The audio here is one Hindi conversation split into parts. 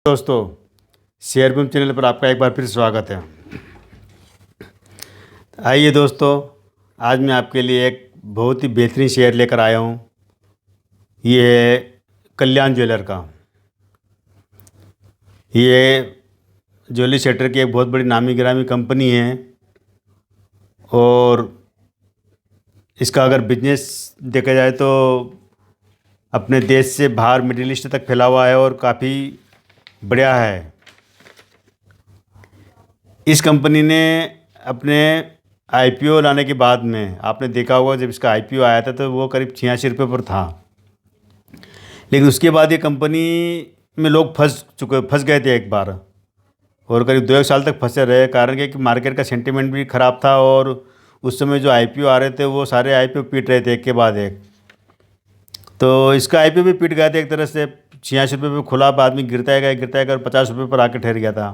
दोस्तों, शेयर बूम चैनल पर आपका एक बार फिर स्वागत है। आइए दोस्तों, आज मैं आपके लिए एक बहुत ही बेहतरीन शेयर लेकर आया हूँ। ये है कल्याण ज्वेलर का। ये ज्वेलरी सेक्टर की एक बहुत बड़ी नामी गिरामी कंपनी है और इसका अगर बिजनेस देखा जाए तो अपने देश से बाहर मिडिल ईस्ट तक फैला हुआ है और काफ़ी बढ़िया है। इस कंपनी ने अपने आईपीओ लाने के बाद में आपने देखा होगा, जब इसका आईपीओ आया था तो वो करीब 86 रुपये पर था। लेकिन उसके बाद ये कंपनी में लोग फंस गए थे एक बार, और करीब 2 एक साल तक फंसे रहे। कारण क्या कि मार्केट का सेंटीमेंट भी ख़राब था और उस समय जो आईपीओ आ रहे थे वो सारे आईपीओ पीट रहे थे एक के बाद एक। तो इसका आईपीओ भी पीट गया था एक तरह से। 86 रुपये पर खुला, बाद में गिरता गया और 50 रुपये पर आके ठहर गया था।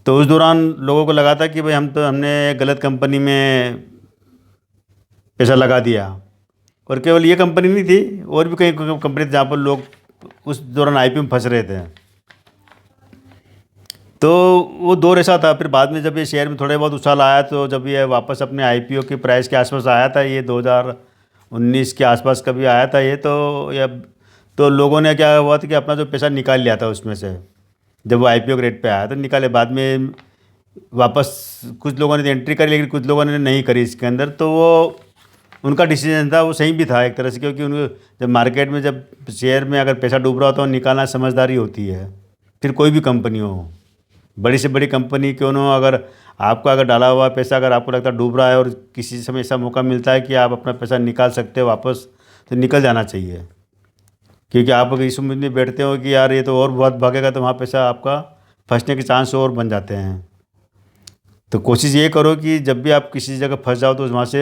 तो उस दौरान लोगों को लगा था कि भाई हमने गलत कंपनी में पैसा लगा दिया। और केवल ये कंपनी नहीं थी, और भी कई कंपनी थी जहाँ पर लोग उस दौरान आईपीओ में फंस रहे थे। तो वो दौर ऐसा था। फिर बाद में जब ये शेयर में थोड़े बहुत उछाल आया, तो जब ये वापस अपने आईपीओ की प्राइस के आसपास आया था, ये 2019 के आसपास कभी आया था ये, तो लोगों ने क्या हुआ था कि अपना जो पैसा निकाल लिया था उसमें से। जब वो आईपीओ के रेट पे आया तो निकाले, बाद में वापस कुछ लोगों ने तो एंट्री करी, लेकिन कुछ लोगों ने नहीं करी इसके अंदर। तो वो उनका डिसीजन था, वो सही भी था एक तरह से, क्योंकि उनको जब मार्केट में जब शेयर में अगर पैसा डूब रहा होता है तो निकालना समझदारी होती है। फिर कोई भी कंपनी हो, बड़ी से बड़ी कंपनी क्यों ना हो, अगर डाला हुआ पैसा अगर आपको लगता है डूब रहा है और किसी समय ऐसा मौका मिलता है कि आप अपना पैसा निकाल सकते हो वापस, तो निकल जाना चाहिए। क्योंकि आप अगर इस उम्मीद में बैठते हो कि यार ये तो और बहुत भागेगा, तो वहाँ पैसा आपका फंसने के चांस और बन जाते हैं। तो कोशिश ये करो कि जब भी आप किसी जगह फंस जाओ तो वहाँ से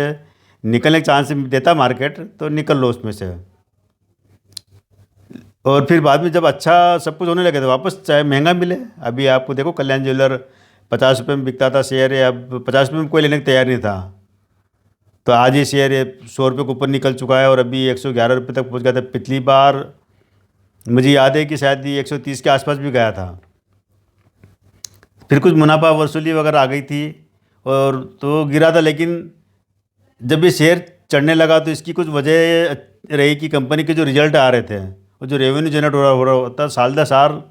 निकलने के चांस देता मार्केट, तो निकल लो उसमें से। और फिर बाद में जब अच्छा सब कुछ होने लगे तो वापस चाहे महंगा मिले। अभी आपको देखो, कल्याण ज्वेलर 50 रुपये में बिकता था शेयर, है अब 50 रुपये में कोई लेने को तैयार नहीं था। तो आज ये शेयर 100 रुपये के ऊपर निकल चुका है और अभी 111 रुपये तक पहुंच गया था। पिछली बार मुझे याद है कि शायद ये 130 के आसपास भी गया था। फिर कुछ मुनाफा वसूली वगैरह आ गई थी और तो गिरा था। लेकिन जब ये शेयर चढ़ने लगा तो इसकी कुछ वजह रही कि कंपनी के जो रिजल्ट आ रहे थे और जो रेवेन्यू जनरेट हो रहा होता साल दर साल।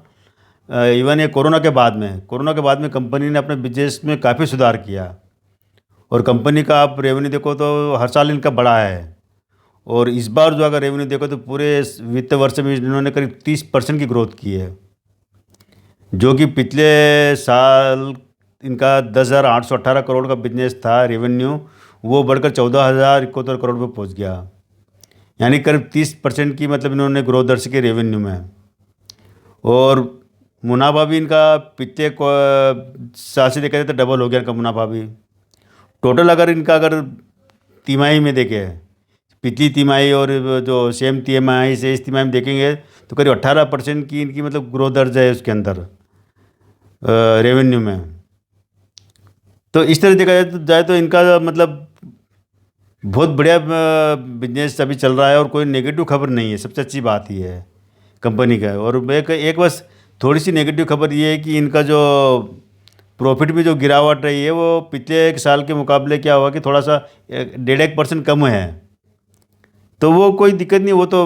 इवन ये कोरोना के बाद में कंपनी ने अपने बिजनेस में काफ़ी सुधार किया और कंपनी का आप रेवेन्यू देखो तो हर साल इनका बढ़ा है। और इस बार जो अगर रेवेन्यू देखो तो पूरे वित्त वर्ष में इन्होंने करीब 30% की ग्रोथ की है, जो कि पिछले साल इनका 10,818 करोड़ का बिजनेस था रेवेन्यू, वो बढ़कर 14,071 करोड़ पे पहुंच गया। यानी करीब 30% की मतलब इन्होंने ग्रोथ दर्ज की रेवेन्यू में। और मुनाफा भी इनका पिछले साल से देखा जाए तो डबल हो गया इनका मुनाफा भी। टोटल अगर तिमाही में देखें, पिछली तिमाही और जो सेम तिमाही से इस तिमाही में देखेंगे तो करीब 18% की इनकी मतलब ग्रोथ दर्ज है उसके अंदर रेवेन्यू में। तो इस तरह देखा जाए तो इनका मतलब बहुत बढ़िया बिजनेस अभी चल रहा है और कोई नेगेटिव खबर नहीं है। सबसे अच्छी बात ये है कंपनी का। और एक बस थोड़ी सी नेगेटिव खबर ये है कि इनका जो प्रॉफिट में जो गिरावट रही है वो पिछले एक साल के मुकाबले क्या हुआ कि थोड़ा सा 1.5% कम है। तो वो कोई दिक्कत नहीं, वो तो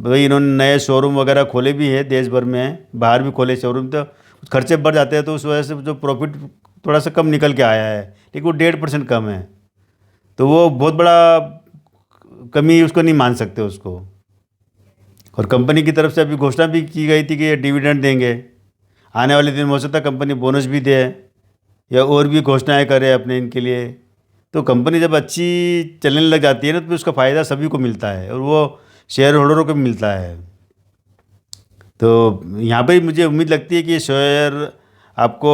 भाई इन्होंने नए शोरूम वगैरह खोले भी है देश भर में, बाहर भी खोले शोरूम, तो खर्चे बढ़ जाते हैं तो उस वजह से जो प्रॉफिट थोड़ा सा कम निकल के आया है, लेकिन वो 1.5% कम है। तो वो बहुत बड़ा कमी उसको नहीं मान सकते उसको। और कंपनी की तरफ से अभी घोषणा भी की गई थी कि ये डिविडेंड देंगे। आने वाले दिन में हो सकता है कंपनी बोनस भी दे या और भी घोषणाएं करे अपने इनके लिए। तो कंपनी जब अच्छी चलने लग जाती है ना तो उसका फ़ायदा सभी को मिलता है और वो शेयर होल्डरों को भी मिलता है। तो यहाँ पे मुझे उम्मीद लगती है कि ये शेयर आपको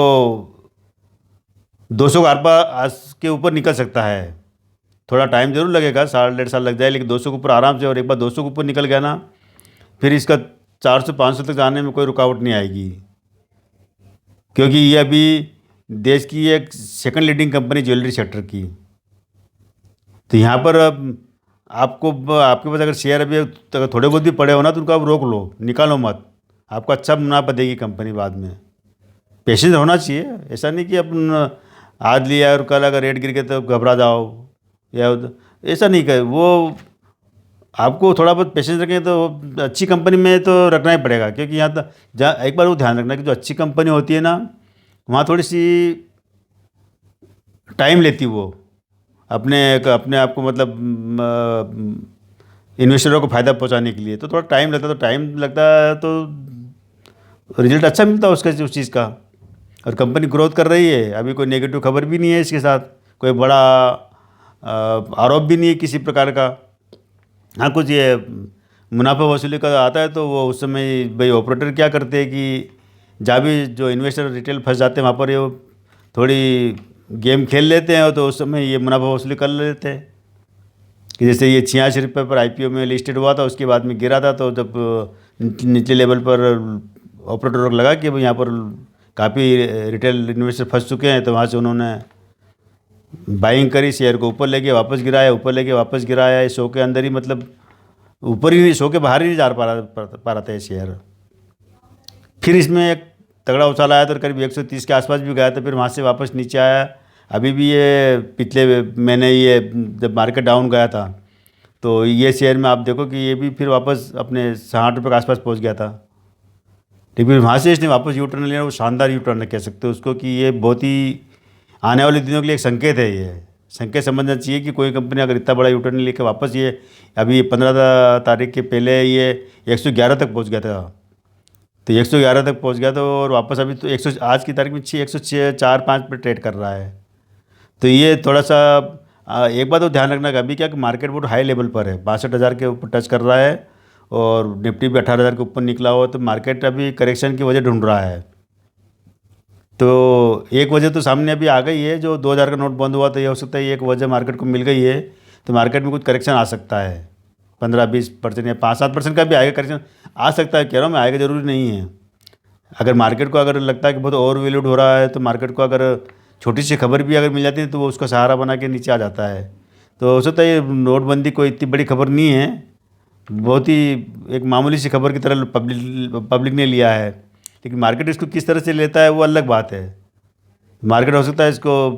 200 के आर पार आज के ऊपर निकल सकता है। थोड़ा टाइम जरूर लगेगा, 1.5 साल लग जाए, लेकिन 200 के ऊपर आराम से। और एक बार 200 के ऊपर निकल गया ना, फिर इसका 400-500 तक जाने में कोई रुकावट नहीं आएगी। क्योंकि ये अभी देश की एक second leading company jewellery sector की। तो यहाँ पर अब आपके पास अगर शेयर अभी अगर थोड़े बहुत भी पड़े हो ना तो उनको आप रोक लो, निकालो मत। आपको अच्छा मुनाफा देगी कंपनी बाद में। पेशेंस होना चाहिए, ऐसा नहीं कि अपन आज लिया और कल अगर रेट गिर गया तो घबरा जाओ या ऐसा नहीं कर। वो आपको थोड़ा बहुत पेशेंस रखें तो अच्छी कंपनी में तो रखना ही पड़ेगा, क्योंकि यहाँ तक जहाँ एक बार वो ध्यान रखना कि जो अच्छी कंपनी होती है ना, वहाँ थोड़ी सी टाइम लेती वो अपने अपने आप को मतलब इन्वेस्टरों को फ़ायदा पहुँचाने के लिए। तो थोड़ा टाइम लगता है, तो टाइम लगता है तो रिजल्ट अच्छा मिलता है उसका, उस चीज़ का। और कंपनी ग्रोथ कर रही है, अभी कोई नेगेटिव खबर भी नहीं है इसके साथ, कोई बड़ा आरोप भी नहीं है किसी प्रकार का। हाँ, कुछ ये मुनाफा वसूली का आता है तो वो उस समय भाई ऑपरेटर क्या करते हैं कि जहाँ भी जो इन्वेस्टर रिटेल फंस जाते हैं वहाँ पर ये वो थोड़ी गेम खेल लेते हैं, तो उस समय ये मुनाफा वसूली कर लेते हैं। कि जैसे ये 86 रुपये पर आईपीओ में लिस्टेड हुआ था, उसके बाद में गिरा था, तो जब निचले लेवल पर ऑपरेटर लगा कि भाई यहाँ पर काफ़ी रिटेल इन्वेस्टर फंस चुके हैं, तो वहाँ से उन्होंने बाइंग करी, शेयर को ऊपर लेके वापस गिराया, ऊपर लेके वापस गिराया। ये 100 के अंदर ही, मतलब ऊपर ही नहीं, 100 के बाहर ही नहीं जा पा रहा था ये शेयर। फिर इसमें एक तगड़ा उछाल आया तो करीब 130 के आसपास भी गया था, फिर वहाँ से वापस नीचे आया। अभी भी ये पिछले महीने ये जब मार्केट डाउन गया था तो ये शेयर में आप देखो कि ये भी फिर वापस अपने 60 रुपये के आसपास पहुँच गया था। लेकिन फिर वहाँ से इसने वापस यू टर्न लिया, वो शानदार यू टर्न कह सकते हो उसको, कि ये बहुत ही आने वाले दिनों के लिए एक संकेत है। ये संकेत समझना चाहिए कि कोई कंपनी अगर इतना बड़ा यू टर्न लेकर वापस, ये अभी 15 तारीख के पहले ये 111 तक पहुँच गया था, तो 111 तक पहुँच गया था और वापस अभी तो 100 आज की तारीख में 106 4 5 पर ट्रेड कर रहा है। तो ये थोड़ा सा एक बात तो ध्यान रखना कि अभी क्या कि मार्केट बहुत हाई लेवल पर है, 62,000 के ऊपर टच कर रहा है और निफ्टी भी 18,000 के ऊपर निकला हुआ, तो मार्केट अभी करेक्शन की वजह ढूंढ रहा है। तो एक वजह तो सामने अभी आ गई है, जो 2,000 का नोट बंद हुआ, तो ये हो सकता है एक वजह मार्केट को मिल गई है, तो मार्केट में कुछ करेक्शन आ सकता है। 15-20% या 5-7% का भी आएगा, करेक्शन आ सकता है, कह रहा हूँ मैं, आएगा ज़रूरी नहीं है। अगर मार्केट को अगर लगता है कि बहुत ओवर वैल्यूड हो रहा है, तो मार्केट को अगर छोटी सी खबर भी अगर मिल जाती है तो वो उसका सहारा बना के नीचे आ जाता है। तो हो सकता है ये नोटबंदी कोई इतनी बड़ी खबर नहीं है, बहुत ही एक मामूली सी खबर की तरह पब्लिक ने लिया है। लेकिन मार्केट इसको किस तरह से लेता है वो अलग बात है। मार्केट हो सकता है इसको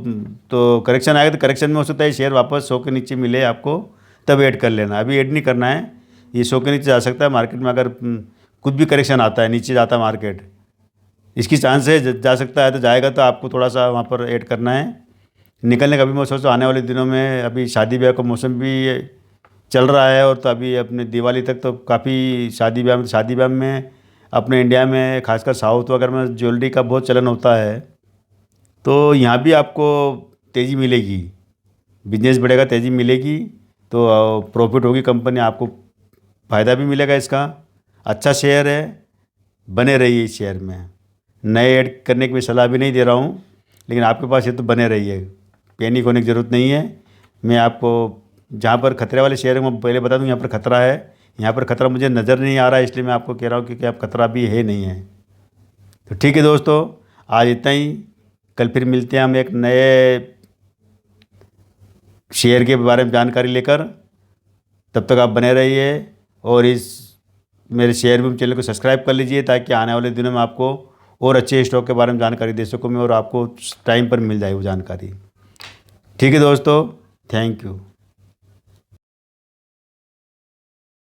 तो करेक्शन आएगा, तो करेक्शन में हो सकता है शेयर वापस 100 के नीचे मिले आपको, तब ऐड कर लेना, अभी ऐड नहीं करना है। ये 100 के नीचे जा सकता है मार्केट में, अगर कुछ भी करेक्शन आता है, नीचे जाता है मार्केट, इसकी चांस है जा सकता है, तो जाएगा तो आपको थोड़ा सा वहाँ पर ऐड करना है। निकलने का भी मैं सोचता हूँ आने वाले दिनों में, अभी शादी ब्याह का मौसम भी चल रहा है, और तो अभी अपने दिवाली तक तो काफ़ी शादी ब्याह में अपने इंडिया में खासकर साउथ वगैरह में ज्वेलरी का बहुत चलन होता है, तो यहाँ भी आपको तेज़ी मिलेगी, बिजनेस बढ़ेगा, तेज़ी मिलेगी, तो प्रॉफिट होगी कंपनी, आपको फ़ायदा भी मिलेगा इसका। अच्छा शेयर है, बने रहिए इस शेयर में। नए ऐड करने की मैं सलाह भी नहीं दे रहा हूँ, लेकिन आपके पास ये तो बने रहिए, पैनिक होने की ज़रूरत नहीं है। मैं आपको जहाँ पर खतरे वाले शेयर है मैं पहले बता दूँ, यहाँ पर खतरा है, यहाँ पर खतरा मुझे नज़र नहीं आ रहा है, इसलिए मैं आपको कह रहा हूँ कि आप खतरा भी है नहीं है। तो ठीक है दोस्तों, आज इतना ही, कल फिर मिलते हैं हम एक नए शेयर के बारे में जानकारी लेकर। तब तक आप बने रहिए और इस मेरे शेयर बूम चैनल को सब्सक्राइब कर लीजिए, ताकि आने वाले दिनों में आपको और अच्छे स्टॉक के बारे में जानकारी दे सकूँ मैं, और आपको टाइम पर मिल जाए वो जानकारी। ठीक है दोस्तों, थैंक यू।